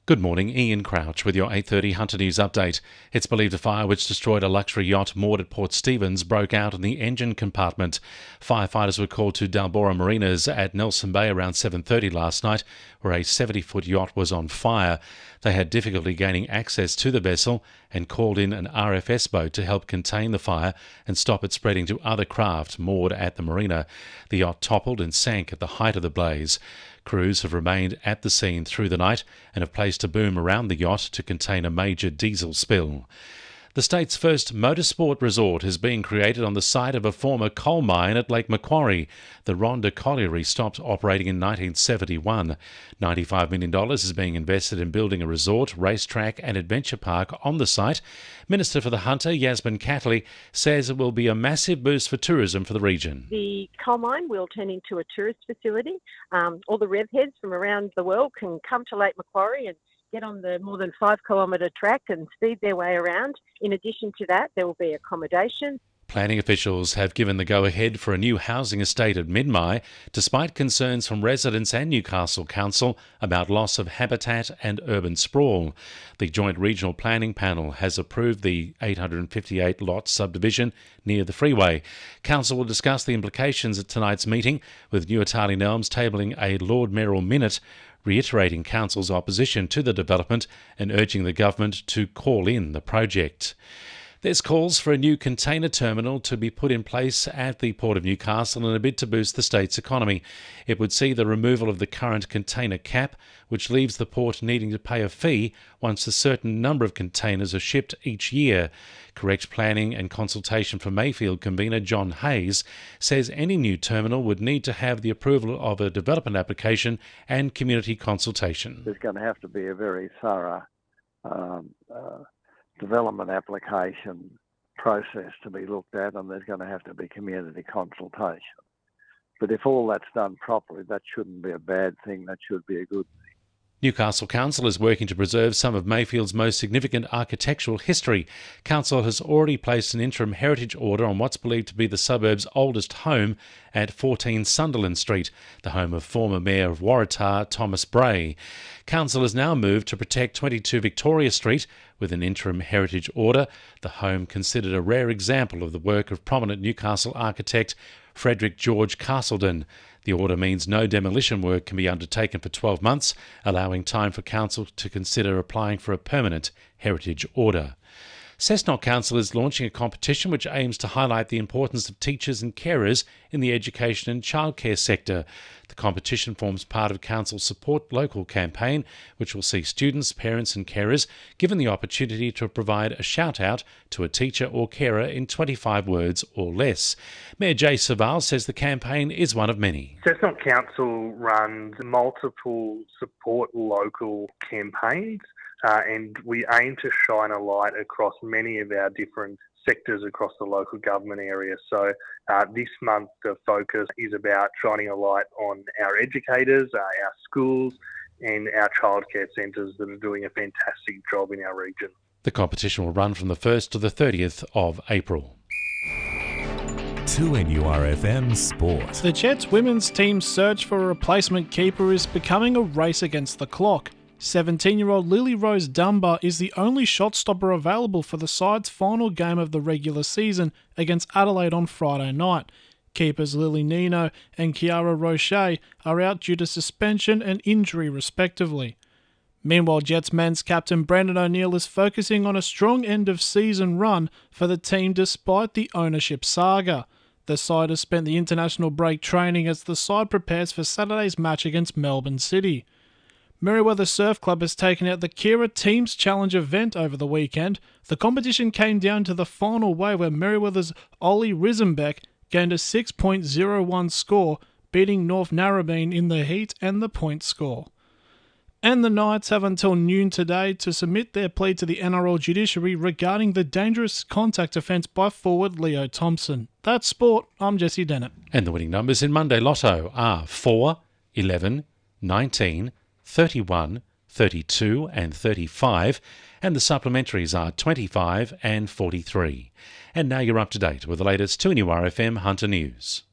Good morning, Ian Crouch with your 8:30 Hunter News update. It's believed a fire which destroyed a luxury yacht moored at Port Stephens broke out in the engine compartment. Firefighters were called to Dalbora Marinas at Nelson Bay around 7:30 last night, where a 70-foot yacht was on fire. They had difficulty gaining access to the vessel and called in an RFS boat to help contain the fire and stop it spreading to other craft moored at the marina. The yacht toppled and sank at the height of the blaze. Crews have remained at the scene through the night and have placed a boom around the yacht to contain a major diesel spill. The state's first motorsport resort is being created on the site of a former coal mine at Lake Macquarie. The Rhondda Colliery stopped operating in 1971. $95 million is being invested in building a resort, racetrack and adventure park on the site. Minister for the Hunter, Yasmin Catley, says it will be a massive boost for tourism for the region. The coal mine will turn into a tourist facility. All the rev heads from around the world can come to Lake Macquarie and get on the more than 5 kilometre track and speed their way around. In addition to that, there will be accommodation. Planning officials have given the go-ahead for a new housing estate at Midmai, despite concerns from residents and Newcastle Council about loss of habitat and urban sprawl. The Joint Regional Planning Panel has approved the 858-lot subdivision near the freeway. Council will discuss the implications at tonight's meeting, with New Italian Elms tabling a Lord Mayoral minute reiterating Council's opposition to the development and urging the government to call in the project. There's calls for a new container terminal to be put in place at the Port of Newcastle in a bid to boost the state's economy. It would see the removal of the current container cap, which leaves the port needing to pay a fee once a certain number of containers are shipped each year. Correct Planning and Consultation for Mayfield convener John Hayes says any new terminal would need to have the approval of a development application and community consultation. There's going to have to be a very thorough development application process to be looked at, and there's going to have to be community consultation. But if all that's done properly, that shouldn't be a bad thing, that should be a good thing. Newcastle Council is working to preserve some of Mayfield's most significant architectural history. Council has already placed an interim heritage order on what's believed to be the suburb's oldest home at 14 Sunderland Street, the home of former Mayor of Waratah, Thomas Bray. Council has now moved to protect 22 Victoria Street with an interim heritage order, the home considered a rare example of the work of prominent Newcastle architect Frederick George Castledon. The order means no demolition work can be undertaken for 12 months, allowing time for Council to consider applying for a permanent heritage order. Cessnock Council is launching a competition which aims to highlight the importance of teachers and carers in the education and childcare sector. The competition forms part of Council's Support Local campaign, which will see students, parents and carers given the opportunity to provide a shout-out to a teacher or carer in 25 words or less. Mayor Jay Saval says the campaign is one of many. Cessnock Council runs multiple Support Local campaigns. And we aim to shine a light across many of our different sectors across the local government area. So this month the focus is about shining a light on our educators, our schools and our childcare centres that are doing a fantastic job in our region. The competition will run from the 1st to the 30th of April. 2NURFM Sport. The Jets women's team's search for a replacement keeper is becoming a race against the clock. 17-year-old Lily Rose Dunbar is the only shot stopper available for the side's final game of the regular season against Adelaide on Friday night. Keepers Lily Nino and Kiara Roche are out due to suspension and injury respectively. Meanwhile, Jets men's captain Brandon O'Neill is focusing on a strong end-of-season run for the team despite the ownership saga. The side has spent the international break training as the side prepares for Saturday's match against Melbourne City. Merewether Surf Club has taken out the Kira Teams Challenge event over the weekend. The competition came down to the final wave where Merewether's Ollie Risenbeck gained a 6.01 score, beating North Narrabeen in the heat and the point score. And the Knights have until noon today to submit their plea to the NRL judiciary regarding the dangerous contact offence by forward Leo Thompson. That's sport. I'm Jessie Dennett. And the winning numbers in Monday Lotto are 4, 11, 19, 31, 32 and 35, and the supplementaries are 25 and 43. And now you're up to date with the latest 2NURFM Hunter News.